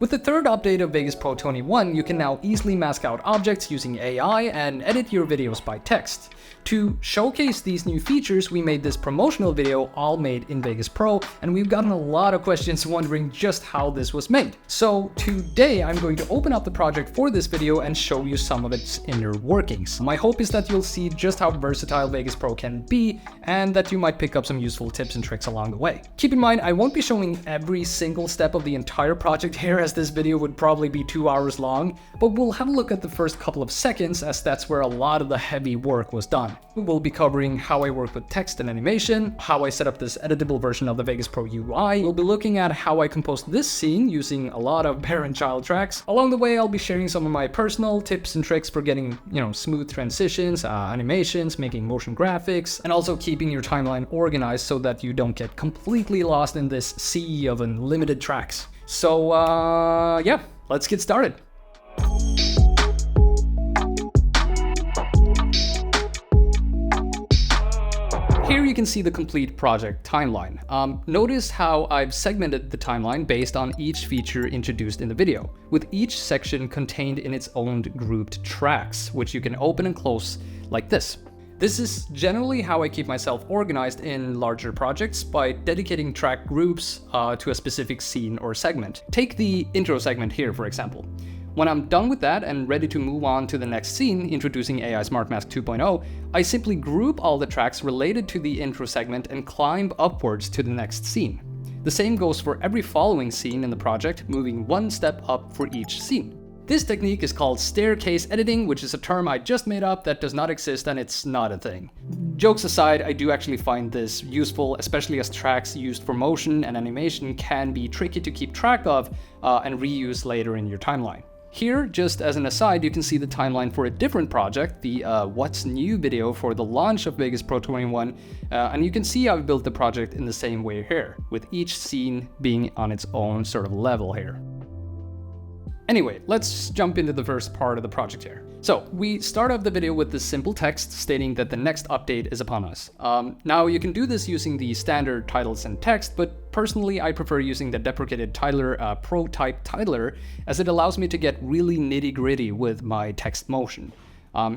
With the third update of Vegas Pro 21, you can now easily mask out objects using AI and edit your videos by text. To showcase these new features, we made this promotional video all made in Vegas Pro, and we've gotten a lot of questions wondering just how this was made. So today I'm going to open up the project for this video and show you some of its inner workings. My hope is that you'll see just how versatile Vegas Pro can be, and that you might pick up some useful tips and tricks along the way. Keep in mind, I won't be showing every single step of the entire project here, as this video would probably be 2 hours long, but we'll have a look at the first couple of seconds, as that's where a lot of the heavy work was done. We will be covering how I work with text and animation, how I set up this editable version of the Vegas Pro UI. We'll be looking at how I composed this scene using a lot of parent-child tracks. Along the way, I'll be sharing some of my personal tips and tricks for getting, smooth transitions, animations, making motion graphics, and also keeping your timeline organized so that you don't get completely lost in this sea of unlimited tracks. So, yeah, let's get started. Here you can see the complete project timeline. Notice how I've segmented the timeline based on each feature introduced in the video, with each section contained in its own grouped tracks, which you can open and close like this. This is generally how I keep myself organized in larger projects, by dedicating track groups to a specific scene or segment. Take the intro segment here, for example. When I'm done with that and ready to move on to the next scene, introducing AI SmartMask 2.0, I simply group all the tracks related to the intro segment and climb upwards to the next scene. The same goes for every following scene in the project, moving one step up for each scene. This technique is called staircase editing, which is a term I just made up that does not exist, and it's not a thing. Jokes aside, I do actually find this useful, especially as tracks used for motion and animation can be tricky to keep track of and reuse later in your timeline. Here, just as an aside, you can see the timeline for a different project, the What's New video for the launch of Vegas Pro 21, and you can see I've built the project in the same way here, with each scene being on its own sort of level here. Anyway, let's jump into the first part of the project here. So, we start off the video with this simple text stating that the next update is upon us. Now, you can do this using the standard titles and text, but personally I prefer using the deprecated titler ProType titler, as it allows me to get really nitty-gritty with my text motion.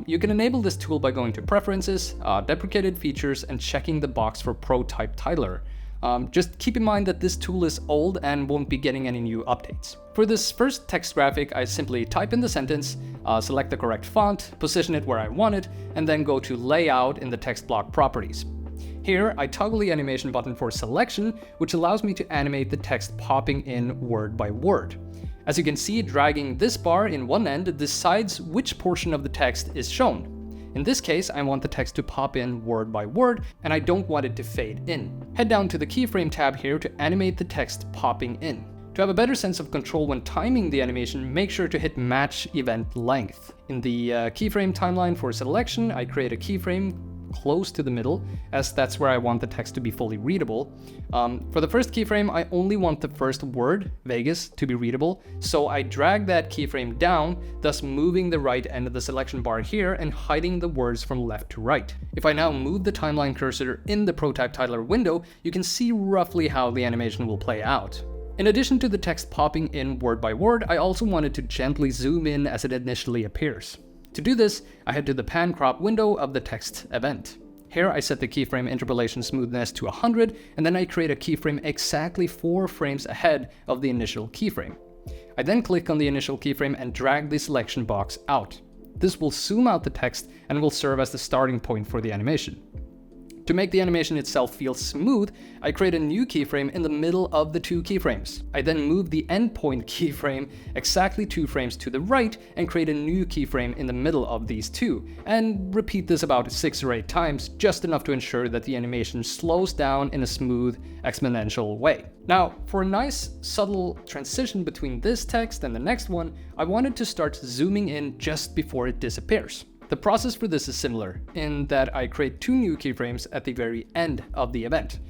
You can enable this tool by going to Preferences, Deprecated Features, and checking the box for ProType titler. Just keep in mind that this tool is old and won't be getting any new updates. For this first text graphic, I simply type in the sentence, select the correct font, position it where I want it, and then go to Layout in the text block properties. Here, I toggle the animation button for selection, which allows me to animate the text popping in word by word. As you can see, dragging this bar in one end decides which portion of the text is shown. In this case, I want the text to pop in word by word, and I don't want it to fade in. Head down to the keyframe tab here to animate the text popping in. To have a better sense of control when timing the animation, make sure to hit match event length. In the keyframe timeline for selection, I create a keyframe close to the middle, as that's where I want the text to be fully readable. For the first keyframe, I only want the first word, Vegas, to be readable, so I drag that keyframe down, thus moving the right end of the selection bar here and hiding the words from left to right. If I now move the timeline cursor in the ProType titler window, you can see roughly how the animation will play out. In addition to the text popping in word by word, I also wanted to gently zoom in as it initially appears. To do this, I head to the pan crop window of the text event. Here I set the keyframe interpolation smoothness to 100, and then I create a keyframe exactly 4 frames ahead of the initial keyframe. I then click on the initial keyframe and drag the selection box out. This will zoom out the text and will serve as the starting point for the animation. To make the animation itself feel smooth, I create a new keyframe in the middle of the 2 keyframes. I then move the endpoint keyframe exactly 2 frames to the right and create a new keyframe in the middle of these 2, and repeat this about 6 or 8 times, just enough to ensure that the animation slows down in a smooth, exponential way. Now, for a nice, subtle transition between this text and the next one, I wanted to start zooming in just before it disappears. The process for this is similar, in that I create 2 new keyframes at the very end of the event.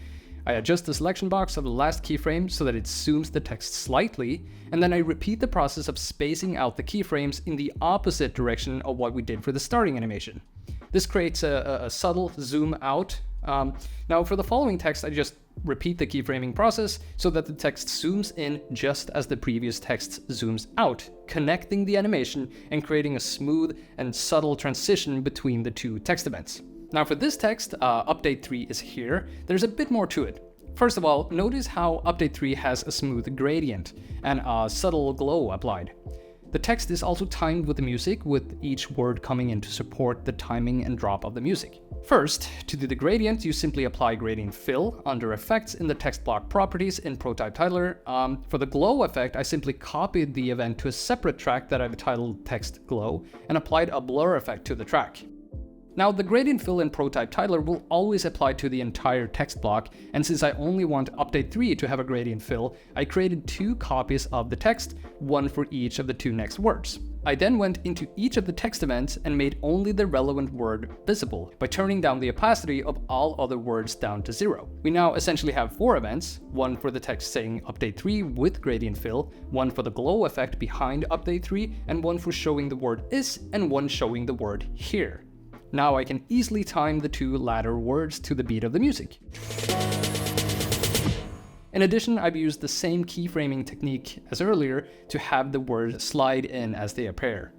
I adjust the selection box of the last keyframe so that it zooms the text slightly, and then I repeat the process of spacing out the keyframes in the opposite direction of what we did for the starting animation. This creates a subtle zoom out Now for the following text, I just repeat the keyframing process so that the text zooms in just as the previous text zooms out, connecting the animation and creating a smooth and subtle transition between the two text events. Now for this text, update 3 is here. There's a bit more to it. First of all, notice how update 3 has a smooth gradient and a subtle glow applied. The text is also timed with the music, with each word coming in to support the timing and drop of the music. First, to do the gradient, you simply apply gradient fill under effects in the text block properties in Prototype Titler. For the glow effect, I simply copied the event to a separate track that I've titled text glow and applied a blur effect to the track. Now, the gradient fill in Prototype Titler will always apply to the entire text block, and since I only want update 3 to have a gradient fill, I created 2 copies of the text, one for each of the 2 next words. I then went into each of the text events and made only the relevant word visible by turning down the opacity of all other words down to 0. We now essentially have 4 events, one for the text saying update 3 with gradient fill, one for the glow effect behind update 3, and one for showing the word is, and one showing the word here. Now I can easily time the 2 latter words to the beat of the music. In addition, I've used the same keyframing technique as earlier to have the words slide in as they appear.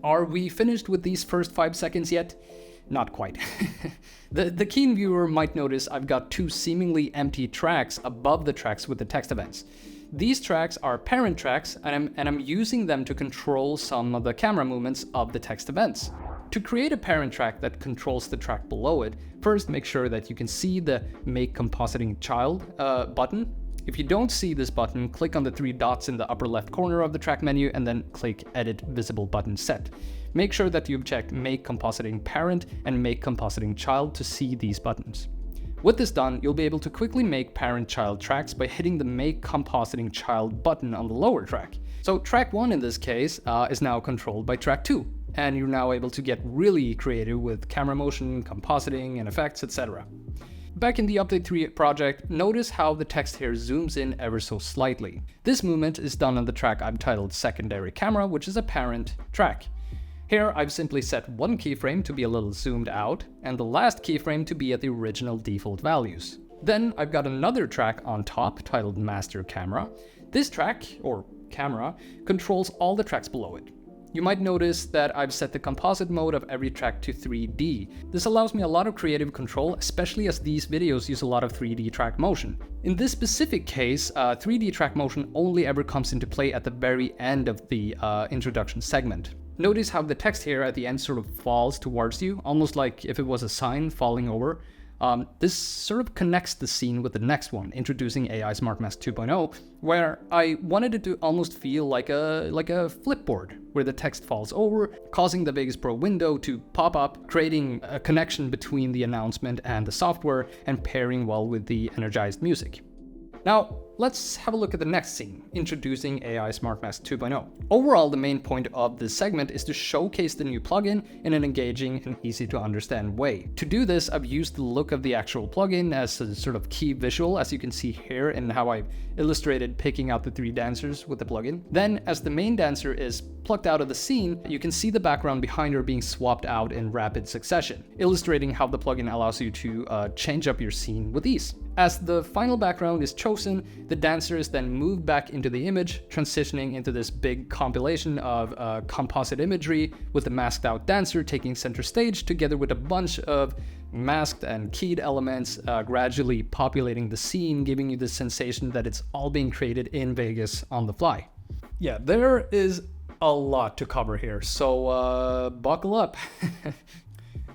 Are we finished with these first 5 seconds yet? Not quite. The keen viewer might notice I've got 2 seemingly empty tracks above the tracks with the text events. These tracks are parent tracks, and I'm using them to control some of the camera movements of the text events. To create a parent track that controls the track below it, first make sure that you can see the Make Compositing Child button. If you don't see this button, click on the 3 dots in the upper left corner of the track menu and then click Edit Visible Button Set. Make sure that you've checked Make Compositing Parent and Make Compositing Child to see these buttons. With this done, you'll be able to quickly make parent-child tracks by hitting the Make Compositing Child button on the lower track. So track 1 in this case is now controlled by track 2. And you're now able to get really creative with camera motion, compositing, and effects, etc. Back in the Update 3 project, notice how the text here zooms in ever so slightly. This movement is done on the track I've titled Secondary Camera, which is a parent track. Here I've simply set one keyframe to be a little zoomed out, and the last keyframe to be at the original default values. Then I've got another track on top titled Master Camera. This track, or camera, controls all the tracks below it. You might notice that I've set the composite mode of every track to 3D. This allows me a lot of creative control, especially as these videos use a lot of 3D track motion. In this specific case, 3D track motion only ever comes into play at the very end of the introduction segment. Notice how the text here at the end sort of falls towards you, almost like if it was a sign falling over. This sort of connects the scene with the next one, introducing AI SmartMask 2.0, where I wanted it to almost feel like a flipboard, where the text falls over, causing the Vegas Pro window to pop up, creating a connection between the announcement and the software, and pairing well with the energized music. Now, let's have a look at the next scene, introducing AI SmartMask 2.0. Overall, the main point of this segment is to showcase the new plugin in an engaging and easy to understand way. To do this, I've used the look of the actual plugin as a sort of key visual, as you can see here in how I've illustrated picking out the 3 dancers with the plugin. Then, as the main dancer is plucked out of the scene, you can see the background behind her being swapped out in rapid succession, illustrating how the plugin allows you to change up your scene with ease. As the final background is chosen, the dancer is then moved back into the image, transitioning into this big compilation of composite imagery, with the masked out dancer taking center stage together with a bunch of masked and keyed elements gradually populating the scene, giving you the sensation that it's all being created in Vegas on the fly. Yeah, there is a lot to cover here, so buckle up.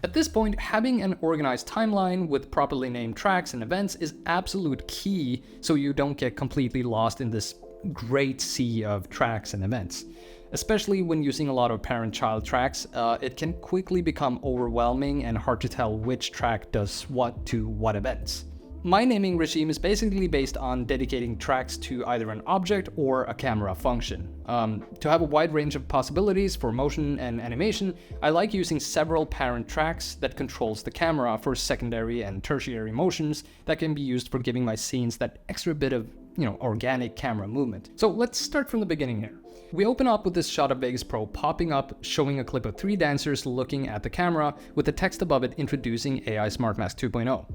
At this point, having an organized timeline with properly named tracks and events is absolute key, so you don't get completely lost in this great sea of tracks and events. Especially when using a lot of parent-child tracks, it can quickly become overwhelming and hard to tell which track does what to what events. My naming regime is basically based on dedicating tracks to either an object or a camera function. To have a wide range of possibilities for motion and animation, I like using several parent tracks that controls the camera for secondary and tertiary motions that can be used for giving my scenes that extra bit of organic camera movement. So let's start from the beginning here. We open up with this shot of Vegas Pro popping up, showing a clip of 3 dancers looking at the camera with the text above it introducing AI SmartMask 2.0.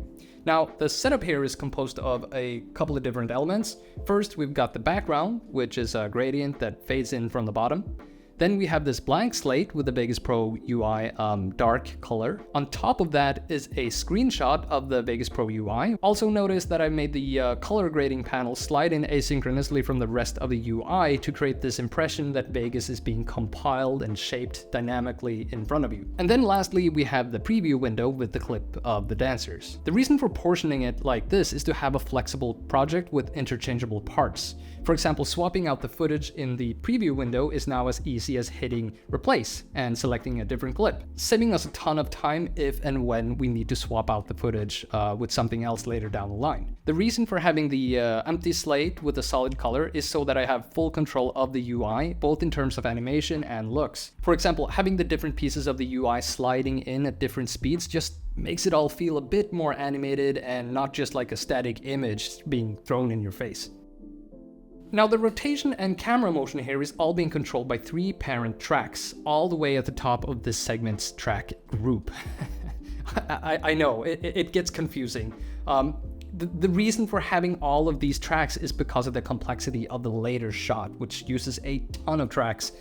Now, the setup here is composed of a couple of different elements. First, we've got the background, which is a gradient that fades in from the bottom. Then we have this blank slate with the Vegas Pro UI dark color. On top of that is a screenshot of the Vegas Pro UI. Also notice that I made the color grading panel slide in asynchronously from the rest of the UI to create this impression that Vegas is being compiled and shaped dynamically in front of you. And then lastly, we have the preview window with the clip of the dancers. The reason for portioning it like this is to have a flexible project with interchangeable parts. For example, swapping out the footage in the preview window is now as easy as hitting replace and selecting a different clip, saving us a ton of time if and when we need to swap out the footage with something else later down the line. The reason for having the empty slate with a solid color is so that I have full control of the UI, both in terms of animation and looks. For example, having the different pieces of the UI sliding in at different speeds just makes it all feel a bit more animated and not just like a static image being thrown in your face. Now, the rotation and camera motion here is all being controlled by 3 parent tracks, all the way at the top of this segment's track group. I know, it gets confusing. The reason for having all of these tracks is because of the complexity of the later shot, which uses a ton of tracks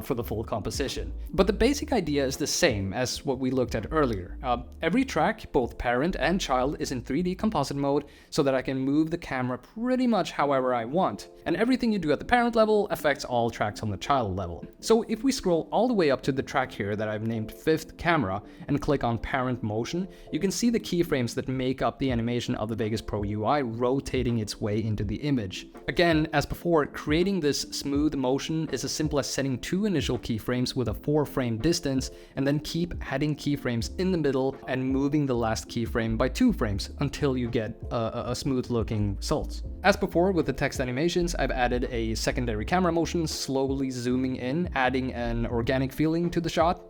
for the full composition. But the basic idea is the same as what we looked at earlier. Every track, both parent and child, is in 3D composite mode so that I can move the camera pretty much however I want. And everything you do at the parent level affects all tracks on the child level. So if we scroll all the way up to the track here that I've named 5th camera and click on parent motion, you can see the keyframes that make up the animation of the Vegas Pro UI rotating its way into the image. Again, as before, creating this smooth motion is as simple as setting 2 initial keyframes with a 4-frame distance and then keep adding keyframes in the middle and moving the last keyframe by 2 frames until you get a smooth looking result. As before with the text animations, I've added a secondary camera motion, slowly zooming in, adding an organic feeling to the shot.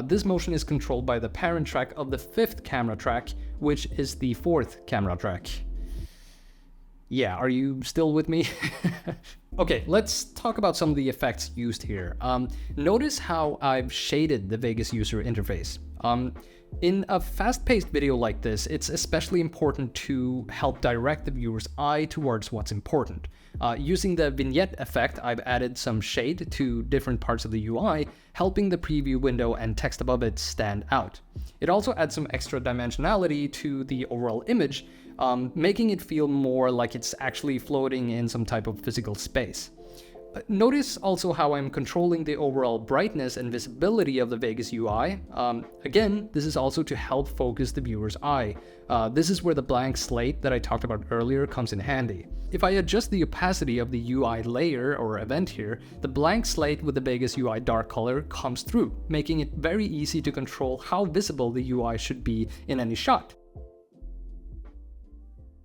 This motion is controlled by the parent track of the 5th camera track, which is the 4th camera track. Yeah, are you still with me? Okay, let's talk about some of the effects used here. Notice how I've shaded the Vegas user interface. In a fast-paced video like this, it's especially important to help direct the viewer's eye towards what's important. Using the vignette effect, I've added some shade to different parts of the UI, helping the preview window and text above it stand out. It also adds some extra dimensionality to the overall image, making it feel more like it's actually floating in some type of physical space. Notice also how I'm controlling the overall brightness and visibility of the Vegas UI. Again, this is also to help focus the viewer's eye. This is where the blank slate that I talked about earlier comes in handy. If I adjust the opacity of the UI layer or event here, the blank slate with the Vegas UI dark color comes through, making it very easy to control how visible the UI should be in any shot.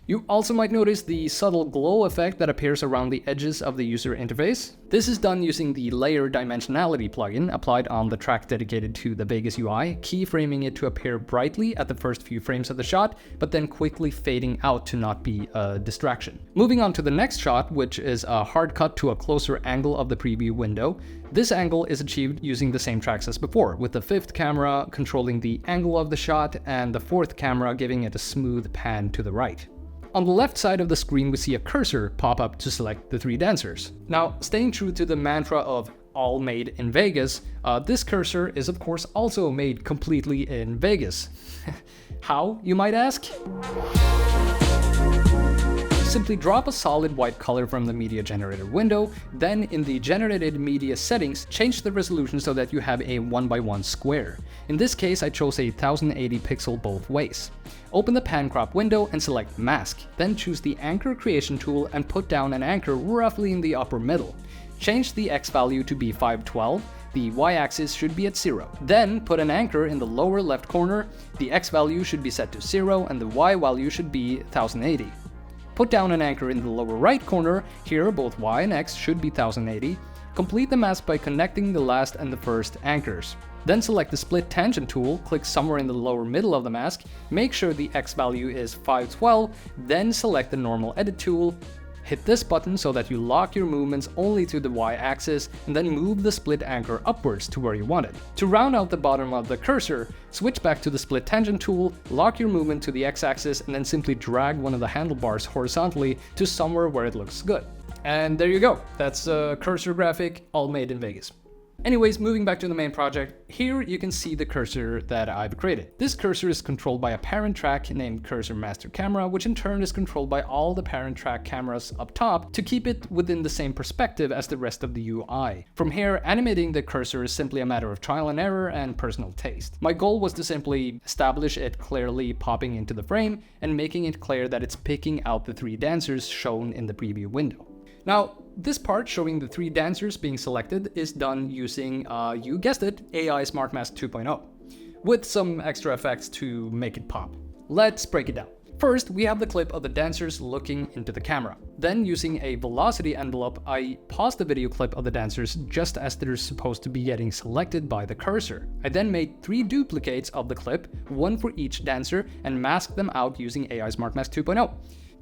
You also might notice the subtle glow effect that appears around the edges of the user interface. This is done using the Layer Dimensionality plugin applied on the track dedicated to the Vegas UI, keyframing it to appear brightly at the first few frames of the shot, but then quickly fading out to not be a distraction. Moving on to the next shot, which is a hard cut to a closer angle of the preview window. This angle is achieved using the same tracks as before, with the 5th camera controlling the angle of the shot and the 4th camera giving it a smooth pan to the right. On the left side of the screen, we see a cursor pop up to select the 3 dancers. Now, staying true to the mantra of all made in Vegas, this cursor is of course also made completely in Vegas. How, you might ask? Simply drop a solid white color from the media generator window, then in the generated media settings, change the resolution so that you have a 1x1 square. In this case, I chose a 1080 pixel both ways. Open the pan crop window and select mask, then choose the anchor creation tool and put down an anchor roughly in the upper middle. Change the X value to be 512, the Y-axis should be at 0. Then put an anchor in the lower left corner, the X value should be set to 0 and the Y value should be 1080. Put down an anchor in the lower right corner, here both Y and X should be 1080. Complete the mask by connecting the last and the first anchors. Then select the split tangent tool, click somewhere in the lower middle of the mask, make sure the X value is 512, then select the normal edit tool, Hit this button so that you lock your movements only to the y-axis, and then move the split anchor upwards to where you want it. To round out the bottom of the cursor, switch back to the split tangent tool, lock your movement to the x-axis, and then simply drag one of the handlebars horizontally to somewhere where it looks good. And there you go. That's a cursor graphic all made in Vegas. Anyways, moving back to the main project, here you can see the cursor that I've created. This cursor is controlled by a parent track named Cursor Master Camera, which in turn is controlled by all the parent track cameras up top to keep it within the same perspective as the rest of the UI. From here, animating the cursor is simply a matter of trial and error and personal taste. My goal was to simply establish it clearly popping into the frame and making it clear that it's picking out the 3 dancers shown in the preview window. Now, this part showing the 3 dancers being selected is done using, you guessed it, AI Smart Mask 2.0, with some extra effects to make it pop. Let's break it down. First, we have the clip of the dancers looking into the camera. Then, using a velocity envelope, I paused the video clip of the dancers just as they're supposed to be getting selected by the cursor. I then made 3 duplicates of the clip, 1 for each dancer, and masked them out using AI Smart Mask 2.0.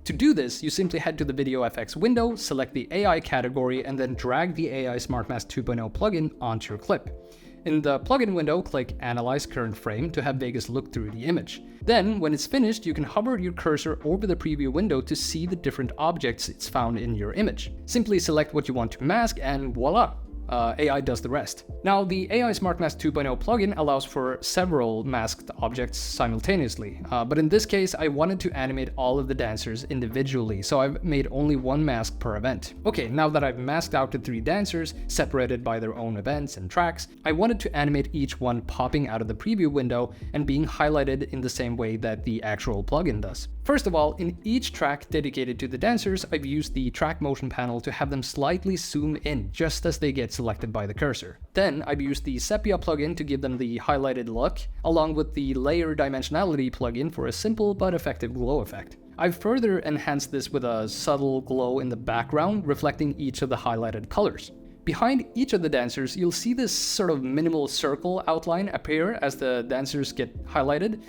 To do this, you simply head to the VideoFX window, select the AI category, and then drag the AI Smart Mask 2.0 plugin onto your clip. In the plugin window, click Analyze Current Frame to have Vegas look through the image. Then, when it's finished, you can hover your cursor over the preview window to see the different objects it's found in your image. Simply select what you want to mask and voila! AI does the rest. Now, the AI Smart Mask 2.0 plugin allows for several masked objects simultaneously, but in this case, I wanted to animate all of the dancers individually, so I've made only 1 mask per event. Okay, now that I've masked out the 3 dancers, separated by their own events and tracks, I wanted to animate each one popping out of the preview window and being highlighted in the same way that the actual plugin does. First of all, in each track dedicated to the dancers, I've used the track motion panel to have them slightly zoom in just as they get selected by the cursor. Then I've used the Sepia plugin to give them the highlighted look, along with the Layer Dimensionality plugin for a simple but effective glow effect. I've further enhanced this with a subtle glow in the background, reflecting each of the highlighted colors. Behind each of the dancers, you'll see this sort of minimal circle outline appear as the dancers get highlighted.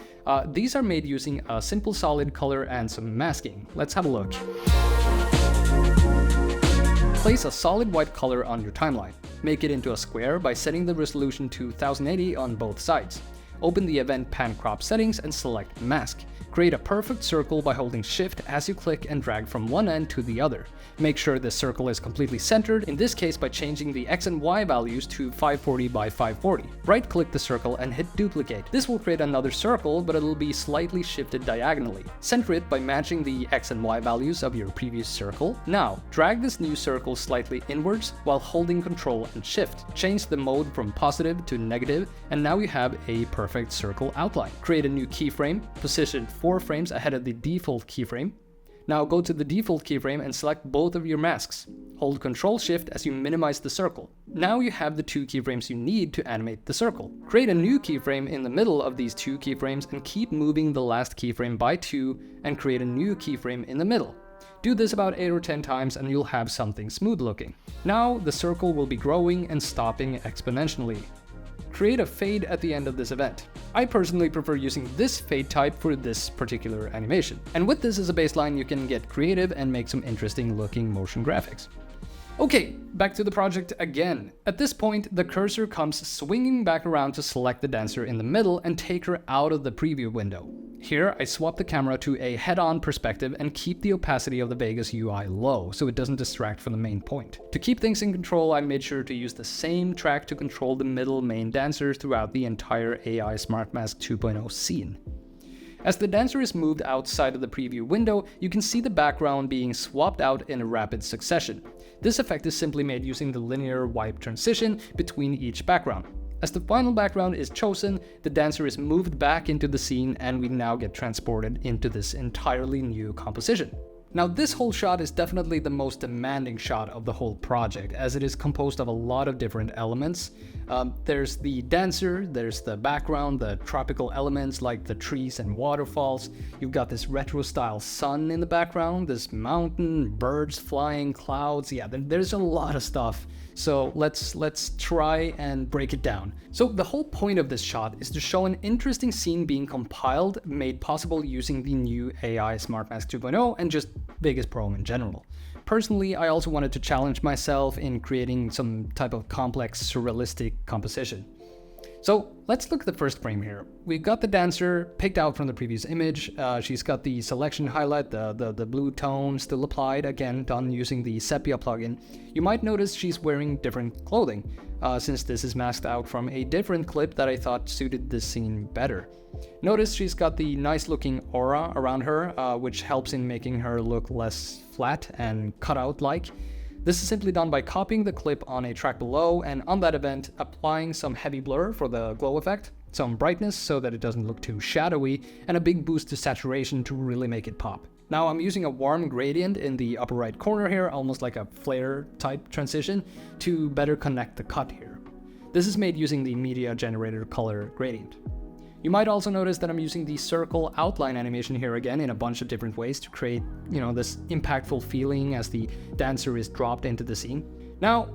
These are made using a simple solid color and some masking. Let's have a look. Place a solid white color on your timeline. Make it into a square by setting the resolution to 1080 on both sides. Open the Event Pan Crop settings and select Mask. Create a perfect circle by holding Shift as you click and drag from one end to the other. Make sure the circle is completely centered, in this case by changing the X and Y values to 540 by 540. Right-click the circle and hit Duplicate. This will create another circle, but it'll be slightly shifted diagonally. Center it by matching the X and Y values of your previous circle. Now, drag this new circle slightly inwards while holding Ctrl and Shift. Change the mode from positive to negative, and now you have a perfect circle outline. Create a new keyframe, position 4 frames ahead of the default keyframe. Now go to the default keyframe and select both of your masks. Hold Ctrl-Shift as you minimize the circle. Now you have the 2 keyframes you need to animate the circle. Create a new keyframe in the middle of these 2 keyframes and keep moving the last keyframe by 2 and create a new keyframe in the middle. Do this about 8 or 10 times and you'll have something smooth looking. Now the circle will be growing and stopping exponentially. Create a fade at the end of this event. I personally prefer using this fade type for this particular animation. And with this as a baseline, you can get creative and make some interesting looking motion graphics. Okay, back to the project again. At this point, the cursor comes swinging back around to select the dancer in the middle and take her out of the preview window. Here, I swap the camera to a head-on perspective and keep the opacity of the Vegas UI low, so it doesn't distract from the main point. To keep things in control, I made sure to use the same track to control the middle main dancer throughout the entire AI Smart Mask 2.0 scene. As the dancer is moved outside of the preview window, you can see the background being swapped out in rapid succession. This effect is simply made using the linear wipe transition between each background. As the final background is chosen, the dancer is moved back into the scene and we now get transported into this entirely new composition. Now, this whole shot is definitely the most demanding shot of the whole project, as it is composed of a lot of different elements. There's the dancer, there's the background, the tropical elements like the trees and waterfalls. You've got this retro-style sun in the background, this mountain, birds flying, clouds. Yeah, there's a lot of stuff. So let's try and break it down. So the whole point of this shot is to show an interesting scene being compiled, made possible using the new AI Smart Mask 2.0 and just Vegas Pro in general. personally, I also wanted to challenge myself in creating some type of complex surrealistic composition. So let's look at the first frame here. We've got the dancer picked out from the previous image. She's got the selection highlight, the blue tone still applied, again done using the Sepia plugin. You might notice she's wearing different clothing, since this is masked out from a different clip that I thought suited this scene better. Notice she's got the nice looking aura around her, which helps in making her look less flat and cut out like. This is simply done by copying the clip on a track below, and on that event applying some heavy blur for the glow effect, some brightness so that it doesn't look too shadowy, and a big boost to saturation to really make it pop. Now I'm using a warm gradient in the upper right corner here, almost like a flare type transition, to better connect the cut here. This is made using the media generator color gradient. You might also notice that I'm using the circle outline animation here again in a bunch of different ways to create, this impactful feeling as the dancer is dropped into the scene. Now,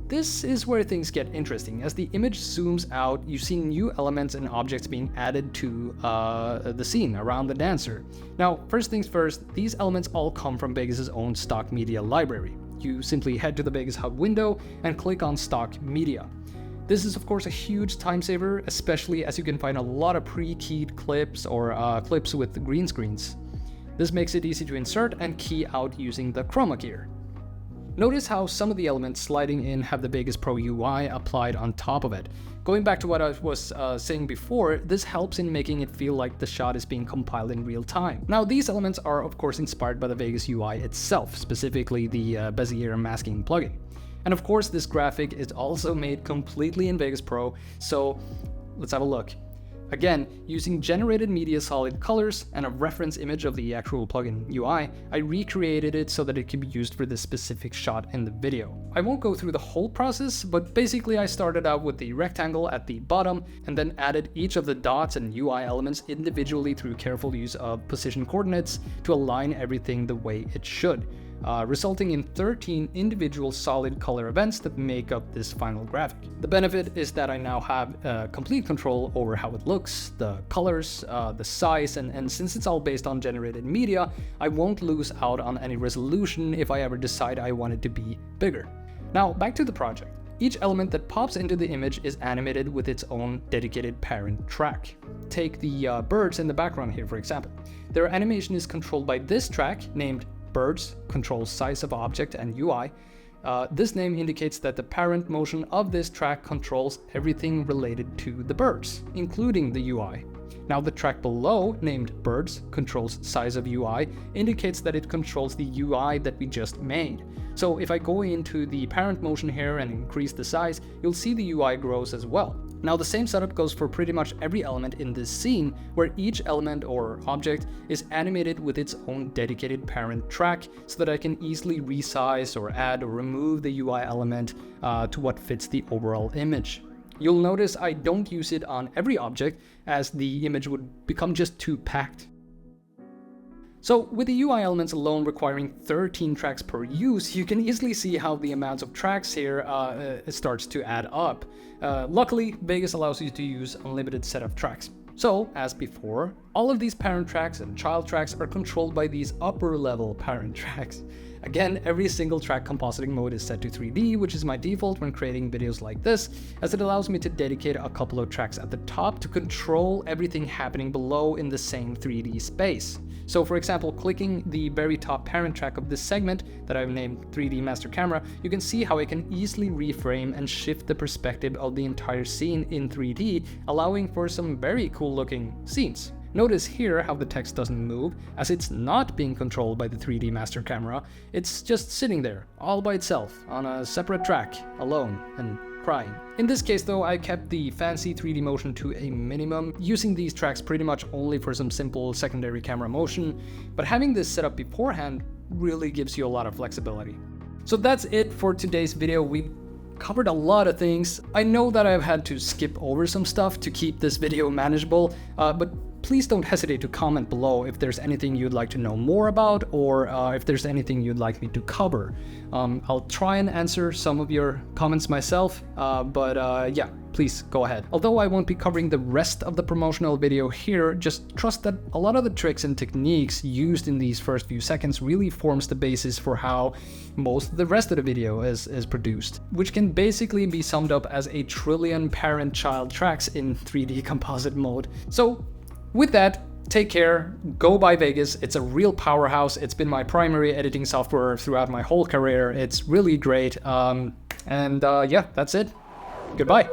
this is where things get interesting. As the image zooms out, you see new elements and objects being added to the scene around the dancer. Now, first things first, these elements all come from Vegas' own stock media library. You simply head to the Vegas Hub window and click on stock media. This is of course a huge time saver, especially as you can find a lot of pre-keyed clips or clips with green screens. This makes it easy to insert and key out using the chroma keyer. Notice how some of the elements sliding in have the Vegas Pro UI applied on top of it. Going back to what I was saying before, this helps in making it feel like the shot is being compiled in real time. Now these elements are of course inspired by the Vegas UI itself, specifically the Bezier masking plugin. And of course, this graphic is also made completely in Vegas Pro, so let's have a look. Again, using generated media solid colors and a reference image of the actual plugin UI, I recreated it so that it could be used for this specific shot in the video. I won't go through the whole process, but basically I started out with the rectangle at the bottom and then added each of the dots and UI elements individually through careful use of position coordinates to align everything the way it should. Resulting in 13 individual solid color events that make up this final graphic. The benefit is that I now have complete control over how it looks, the colors, the size, and since it's all based on generated media, I won't lose out on any resolution if I ever decide I want it to be bigger. Now back to the project. Each element that pops into the image is animated with its own dedicated parent track. Take the birds in the background here for example. Their animation is controlled by this track named Birds, controls size of object and UI. This name indicates that the parent motion of this track controls everything related to the birds, including the UI. Now the track below, named Birds, controls size of UI, indicates that it controls the UI that we just made. So if I go into the parent motion here and increase the size, you'll see the UI grows as well. Now the same setup goes for pretty much every element in this scene, where each element or object is animated with its own dedicated parent track so that I can easily resize or add or remove the UI element to what fits the overall image. You'll notice I don't use it on every object as the image would become just too packed. So with the UI elements alone requiring 13 tracks per use, you can easily see how the amounts of tracks here starts to add up. Luckily, Vegas allows you to use unlimited set of tracks. So, as before, all of these parent tracks and child tracks are controlled by these upper level parent tracks. Again, every single track compositing mode is set to 3D, which is my default when creating videos like this, as it allows me to dedicate a couple of tracks at the top to control everything happening below in the same 3D space. So for example, clicking the very top parent track of this segment that I've named 3D Master Camera, you can see how I can easily reframe and shift the perspective of the entire scene in 3D, allowing for some very cool looking scenes. Notice here how the text doesn't move, as it's not being controlled by the 3D Master Camera, it's just sitting there, all by itself, on a separate track, alone, and crying. In this case though, I kept the fancy 3D motion to a minimum, using these tracks pretty much only for some simple secondary camera motion, but having this set up beforehand really gives you a lot of flexibility. So that's it for today's video. We covered a lot of things. I know that I've had to skip over some stuff to keep this video manageable, but please don't hesitate to comment below if there's anything you'd like to know more about, or if there's anything you'd like me to cover. I'll try and answer some of your comments myself, but yeah, please go ahead. Although I won't be covering the rest of the promotional video here, just trust that a lot of the tricks and techniques used in these first few seconds really forms the basis for how most of the rest of the video is produced, which can basically be summed up as a trillion parent-child tracks in 3D composite mode. So with that, take care, go buy Vegas. It's a real powerhouse. It's been my primary editing software throughout my whole career. It's really great. Yeah, that's it. Goodbye.